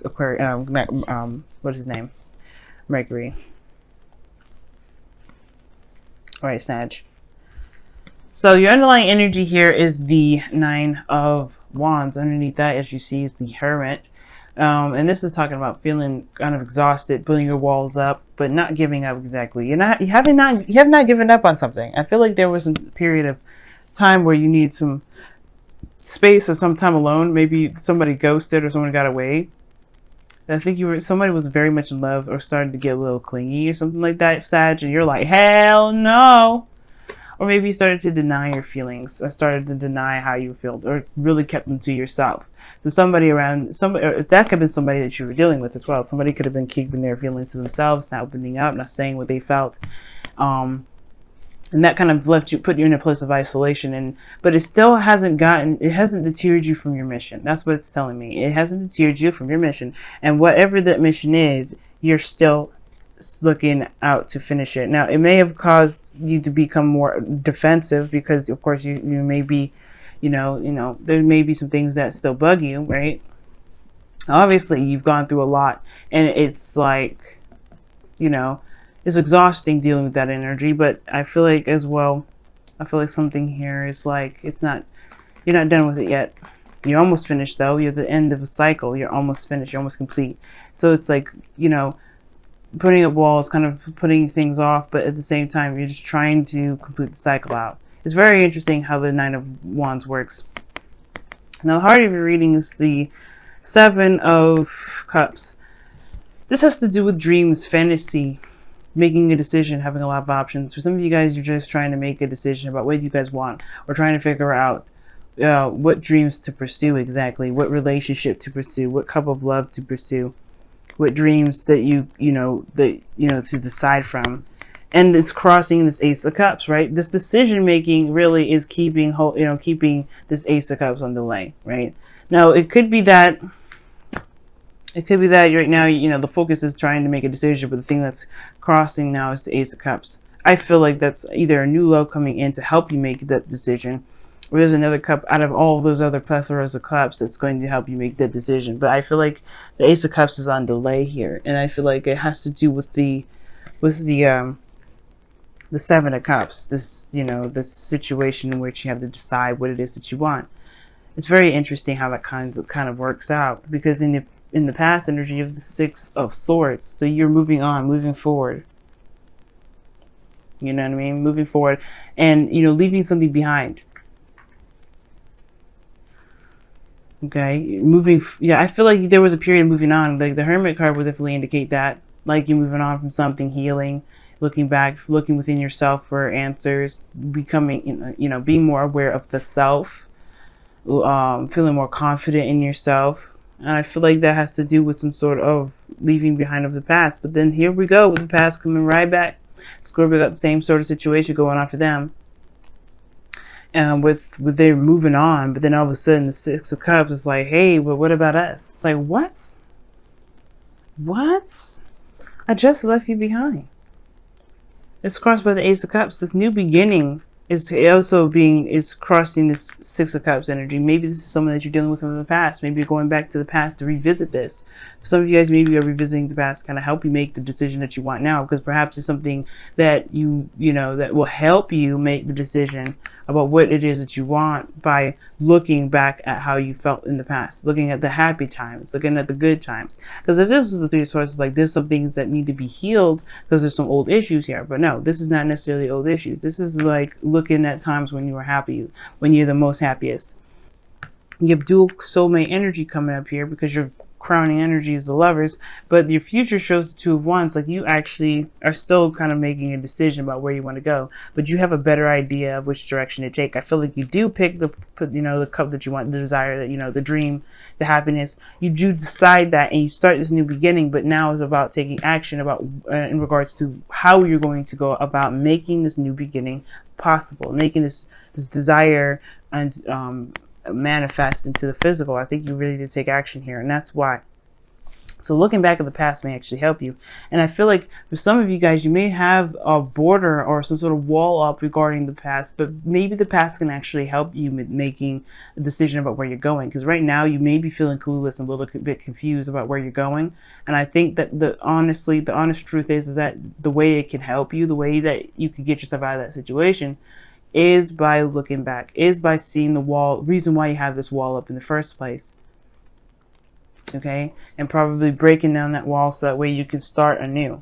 Aquarius, what is his name? Mercury. All right, Sag. So your underlying energy here is the Nine of Wands. Underneath that, as you see, is the Hermit. And this is talking about feeling kind of exhausted, putting your walls up, but not giving up exactly. You have not given up on something. I feel like there was a period of time where you need some space or some time alone. Maybe somebody ghosted or someone got away. I think somebody was very much in love or started to get a little clingy or something like that, Sag, and you're like, hell no. Or maybe you started to deny your feelings, or started to deny how you feel, or really kept them to yourself. So somebody around, or that could have been somebody that you were dealing with as well. Somebody could have been keeping their feelings to themselves, not opening up, not saying what they felt. And that kind of put you in a place of isolation. But it still hasn't deterred you from your mission. That's what it's telling me. It hasn't deterred you from your mission. And whatever that mission is, you're still looking out to finish it. Now, it may have caused you to become more defensive because, of course, you may be, there may be some things that still bug you, right? Obviously, you've gone through a lot, and it's like, it's exhausting dealing with that energy. But I feel like as well, something here is like you're not done with it yet. You're almost finished though. You're at the end of a cycle. You're almost finished. You're almost complete. So it's like, putting up walls, kind of putting things off, but at the same time, you're just trying to complete the cycle out. It's very interesting how the Nine of Wands works. Now, the heart of your reading is the Seven of Cups. This has to do with dreams, fantasy, making a decision, having a lot of options. For some of you guys, you're just trying to make a decision about what you guys want, or trying to figure out what dreams to pursue exactly, what relationship to pursue, what cup of love to pursue. What dreams that to decide from. And it's crossing this Ace of Cups, right? This decision making really is keeping this Ace of Cups on delay, right? Now it could be that right now, the focus is trying to make a decision, but the thing that's crossing now is the Ace of Cups. I feel like that's either a new love coming in to help you make that decision, or there's another cup out of all of those other plethoras of cups that's going to help you make that decision. But I feel like the Ace of Cups is on delay here, and I feel like it has to do with the Seven of Cups. This situation in which you have to decide what it is that you want. It's very interesting how that kind of works out, because in the past energy of the Six of Swords, so you're moving on, moving forward. You know what I mean? Moving forward, and leaving something behind. Okay, I feel like there was a period of moving on. Like the Hermit card would definitely indicate that, like you're moving on from something, healing, looking back, looking within yourself for answers, becoming, being more aware of the self, feeling more confident in yourself. And I feel like that has to do with some sort of leaving behind of the past. But then here we go with the past coming right back. Scorpio got the same sort of situation going on for them. With they're moving on, but then all of a sudden the Six of Cups is like, hey, but what about us? It's like, what? I just left you behind. It's crossed by the Ace of Cups. This new beginning is crossing this Six of Cups energy. Maybe this is someone that you're dealing with from the past. Maybe you're going back to the past to revisit this. Some of you guys maybe are revisiting the past, kind of help you make the decision that you want now, because perhaps it's something that that will help you make the decision about what it is that you want by looking back at how you felt in the past, looking at the happy times, looking at the good times. Because if this was the Three of Swords, like there's some things that need to be healed because there's some old issues here. But no, this is not necessarily old issues. This is like looking at times when you were happy, when you're the most happiest. You have dual soulmate energy coming up here because your crowning energy is the Lovers, but your future shows the Two of Wands. Like you actually are still kind of making a decision about where you want to go, but you have a better idea of which direction to take. I feel like you do pick the cup that you want, the desire, that the dream, the happiness. You do decide that, and you start this new beginning. But now it's about taking action about in regards to how you're going to go about making this new beginning possible, making this desire and manifest into the physical. I think you really did take action here, and that's why. So looking back at the past may actually help you. And I feel like for some of you guys, you may have a border or some sort of wall up regarding the past, but maybe the past can actually help you with making a decision about where you're going. Because right now you may be feeling clueless and a little bit confused about where you're going. And I think that the honest truth is that the way it can help you, the way that you can get yourself out of that situation, is by looking back, is by seeing the wall, reason why you have this wall up in the first place. Okay, and probably breaking down that wall so that way you can start anew.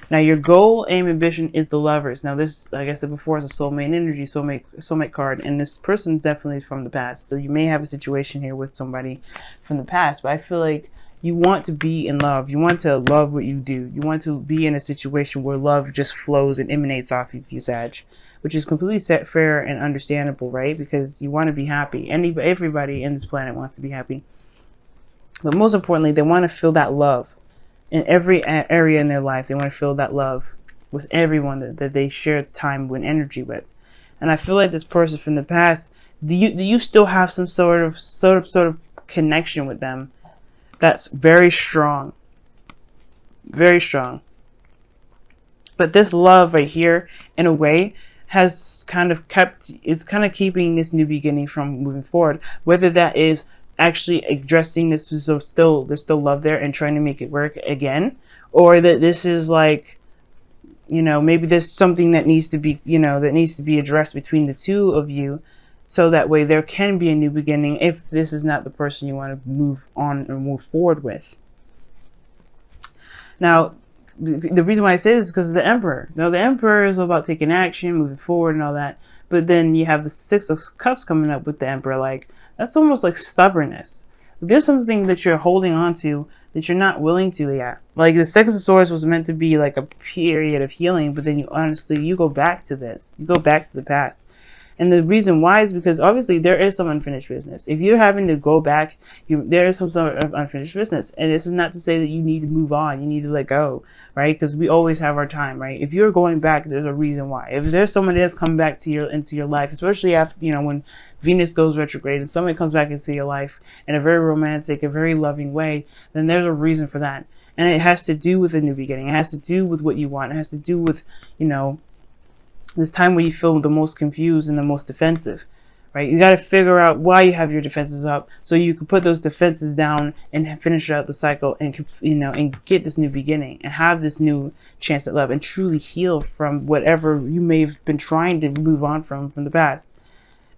Now your goal, aim, and vision is the Lovers. Now this, like I said before, is a soulmate energy, soulmate card, and this person definitely is from the past. So you may have a situation here with somebody from the past, but I feel like you want to be in love. You want to love what you do. You want to be in a situation where love just flows and emanates off of you, Sag, which is completely fair and understandable, right? Because you want to be happy. Everybody in this planet wants to be happy. But most importantly, they want to feel that love in every area in their life. They want to feel that love with everyone that they share time and energy with. And I feel like this person from the past, you still have some sort of connection with them that's very strong. Very strong. But this love right here, in a way, is kind of keeping this new beginning from moving forward. Whether that is actually addressing this, so there's still love there and trying to make it work again, or that this is like, you know, maybe there's something that needs to be, you know, that needs to be addressed between the two of you, so that way there can be a new beginning if this is not the person you want to move on or move forward with. Now the reason why I say this is because of the Emperor. Now the Emperor is all about taking action, moving forward and all that, but then you have the Six of Cups coming up with the Emperor. Like, that's almost like stubbornness. There's something that you're holding on to that you're not willing to yet. Like the Six of Swords was meant to be like a period of healing, but then you go back to this. You go back to the past. And the reason why is because obviously there is some unfinished business. If you're having to go back, there is some sort of unfinished business. And this is not to say that you need to move on. You need to let go, right? Because we always have our time, right? If you're going back, there's a reason why. If there's somebody that's coming back to into your life, especially after, you know, when Venus goes retrograde and somebody comes back into your life in a very romantic, a very loving way, then there's a reason for that. And it has to do with a new beginning. It has to do with what you want. It has to do with, you know, this time where you feel the most confused and the most defensive, right? You got to figure out why you have your defenses up so you can put those defenses down and finish out the cycle and, you know, and get this new beginning and have this new chance at love and truly heal from whatever you may have been trying to move on from the past.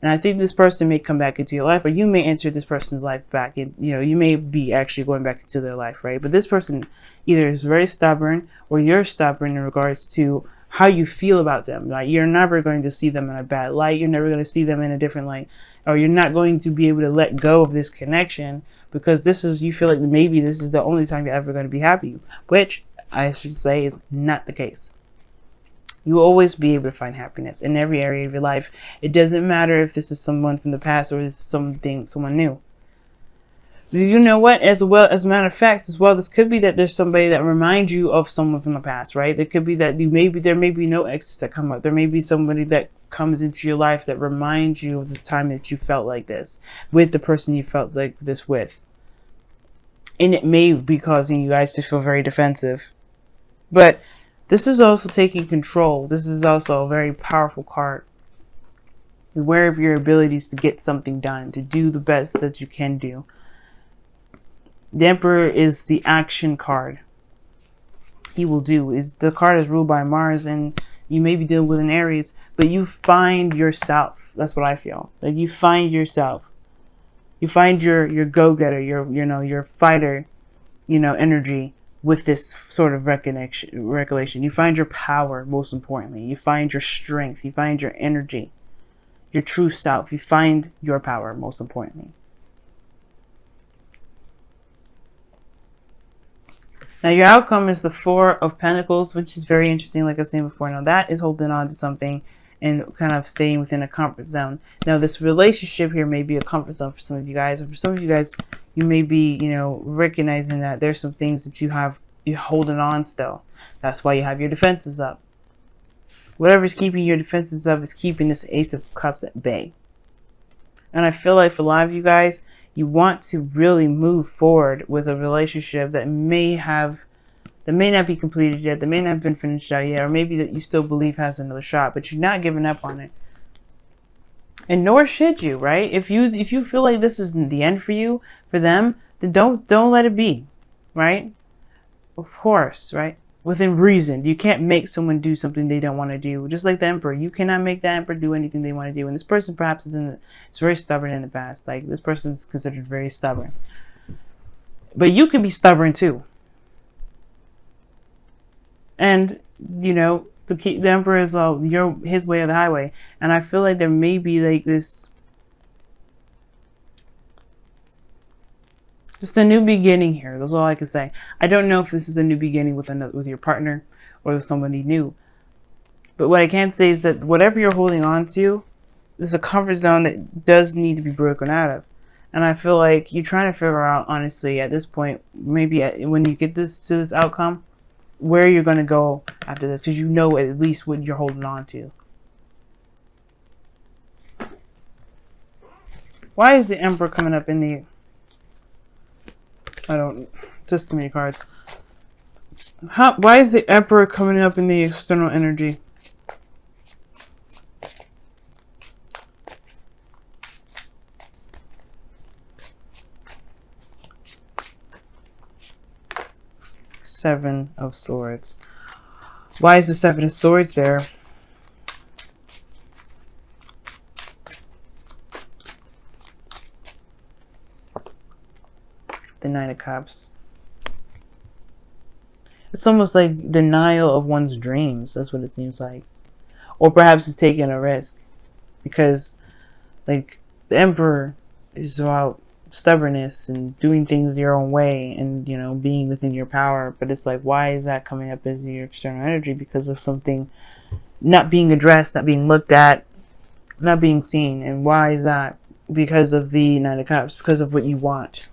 And I think this person may come back into your life, or you may enter this person's life back in, you know, you may be actually going back into their life, right? But this person either is very stubborn or you're stubborn in regards to how you feel about them. Like, you're never going to see them in a bad light. You're never going to see them in a different light, or you're not going to be able to let go of this connection because you feel like maybe this is the only time you're ever going to be happy, which I should say is not the case. You will always be able to find happiness in every area of your life. It doesn't matter if this is someone from the past or it's someone new. You know what? As a matter of fact, as well, this could be that there's somebody that reminds you of someone from the past, right? It could be that there may be no exes that come up. There may be somebody that comes into your life that reminds you of the time that you felt like this with the person you felt like this with. And it may be causing you guys to feel very defensive. But this is also taking control. This is also a very powerful card. Aware of your abilities to get something done, to do the best that you can do. The Emperor is the action card. He will do. The card is ruled by Mars, and you may be dealing with an Aries, but you find yourself. That's what I feel. Like, you find yourself. You find your go-getter, your fighter, energy with this sort of recollection. You find your power, most importantly. You find your strength. You find your energy, your true self. You find your power, most importantly. Now, your outcome is the Four of Pentacles, which is very interesting, like I was saying before. Now, that is holding on to something and kind of staying within a comfort zone. Now, this relationship here may be a comfort zone for some of you guys. Or for some of you guys, you may be, recognizing that there's some things that you're holding on still. That's why you have your defenses up. Whatever's keeping your defenses up is keeping this Ace of Cups at bay. And I feel like for a lot of you guys, You want to really move forward with a relationship that may not be completed yet, that may not have been finished out yet, or maybe that you still believe has another shot, but you're not giving up on it. And nor should you, right? If you feel like this is the end for you, for them, then don't let it be, right? Of course, right? Within reason. You can't make someone do something they don't want to do. Just like the Emperor, you cannot make the Emperor do anything they want to do. And this person perhaps is very stubborn in the past. Like, this person is considered very stubborn. But you can be stubborn too. And, you know, the Emperor is his way or the highway. And I feel like there may be like this, just a new beginning here. That's all I can say. I don't know if this is a new beginning with your partner or with somebody new. But what I can say is that whatever you're holding on to, there's a comfort zone that does need to be broken out of. And I feel like you're trying to figure out, honestly, at this point, maybe when you get to this outcome, where you're going to go after this, because you know at least what you're holding on to. Why is the Emperor coming up in the... just too many cards. Why is the Emperor coming up in the external energy? Seven of Swords. Why is the Seven of Swords there? The Nine of Cups. It's almost like denial of one's dreams. That's what it seems like. Or perhaps it's taking a risk. Because, like, the Emperor is about stubbornness and doing things your own way and, you know, being within your power. But it's like, why is that coming up as your external energy? Because of something not being addressed, not being looked at, not being seen. And why is that? Because of the Nine of Cups. Because of what you want.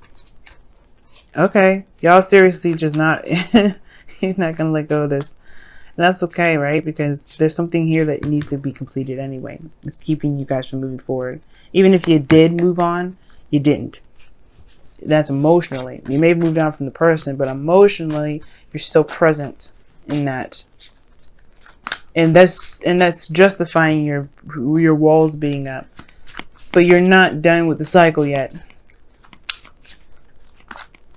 Okay. Y'all seriously just not... He's not going to let go of this. And that's okay, right? Because there's something here that needs to be completed anyway. It's keeping you guys from moving forward. Even if you did move on, you didn't. That's emotionally. You may have moved on from the person, but emotionally, you're still present in that. And that's justifying your walls being up. But you're not done with the cycle yet.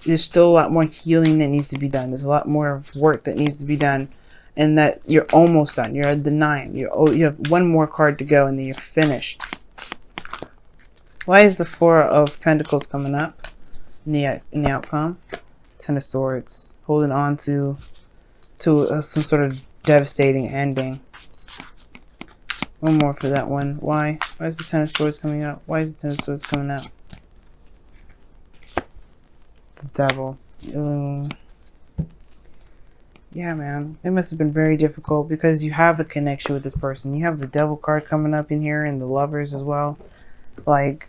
There's still a lot more healing that needs to be done. There's a lot more work that needs to be done. And that you're almost done. You're at the 9. You have one more card to go and then you're finished. Why is the Four of Pentacles coming up in the outcome? Ten of Swords. Holding on to some sort of devastating ending. One more for that one. Why? Why is the Ten of Swords coming up? Why is the Ten of Swords coming up? The Devil. Yeah, man. It must have been very difficult because you have a connection with this person. You have the Devil card coming up in here and the Lovers as well. Like,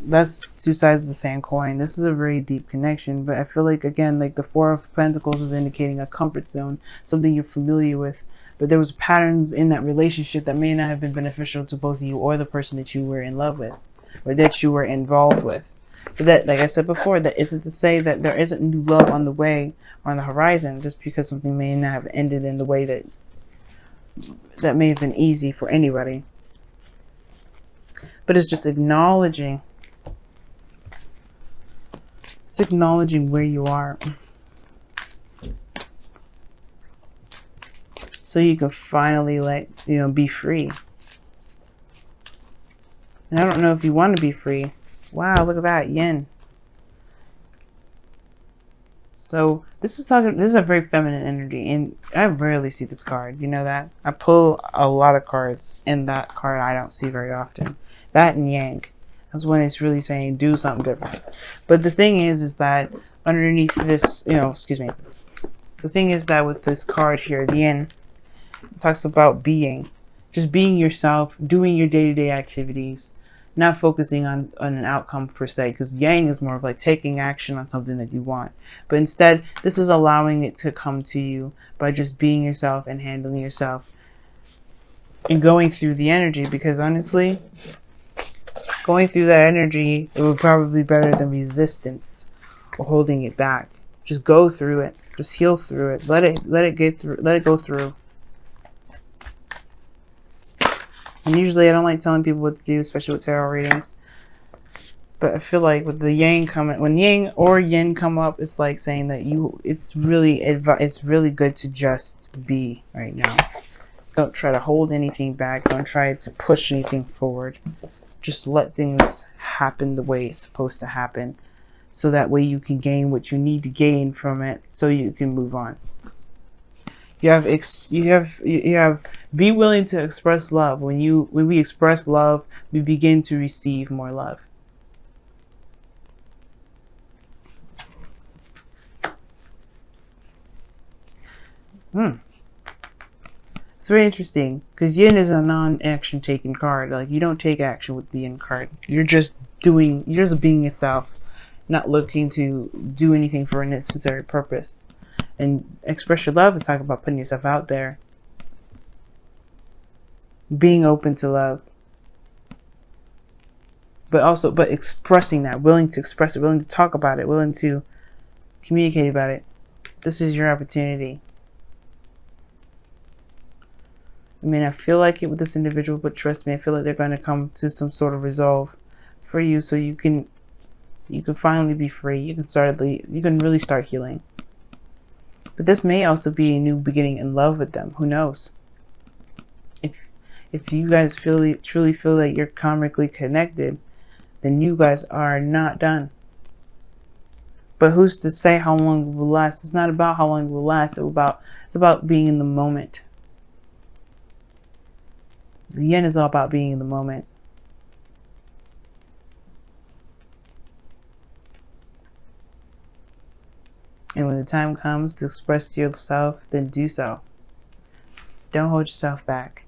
that's two sides of the same coin. This is a very deep connection, but I feel like, again, like the Four of Pentacles is indicating a comfort zone, something you're familiar with. But there was patterns in that relationship that may not have been beneficial to both of you or the person that you were in love with or that you were involved with. But that, like I said before, that isn't to say that there isn't new love on the way or on the horizon, just because something may not have ended in the way that may have been easy for anybody. But it's just acknowledging. It's acknowledging where you are. So you can finally be free. And I don't know if you want to be free. Wow, look at that, yin. So this is a very feminine energy, and I rarely see this card. You know that? I pull a lot of cards, and that card I don't see very often. That and yang. That's when it's really saying do something different. But the thing is that underneath this, excuse me. The thing is that with this card here, the yin, it talks about being. Just being yourself, doing your day-to-day activities. Not focusing on an outcome per se, because yang is more of like taking action on something that you want. But instead, this is allowing it to come to you by just being yourself and handling yourself and going through the energy. Because honestly, going through that energy, it would probably be better than resistance or holding it back. Just go through it. Just heal through it. Let it get through. Let it go through. And usually I don't like telling people what to do, especially with tarot readings. But I feel like with the yang coming, when yang or yin come up, it's like saying that it's really good to just be right now. Don't try to hold anything back. Don't try to push anything forward. Just let things happen the way it's supposed to happen. So that way you can gain what you need to gain from it, so you can move on. You have be willing to express love. When we express love, we begin to receive more love. It's very interesting because yin is a non-action taking card. Like, you don't take action with the yin card. You're just being yourself, not looking to do anything for a necessary purpose. And express your love is talking about putting yourself out there, being open to love, but expressing that, willing to express it, willing to talk about it, willing to communicate about it. This is your opportunity. I mean, I feel like it with this individual, but trust me, I feel like they're going to come to some sort of resolve for you, so you can finally be free. You can really start healing. But this may also be a new beginning in love with them. Who knows? If you guys truly feel that you're karmically connected, then you guys are not done. But who's to say how long it will last? It's not about how long it will last. It's about being in the moment. The yin is all about being in the moment. And when the time comes to express yourself, then do so. Don't hold yourself back.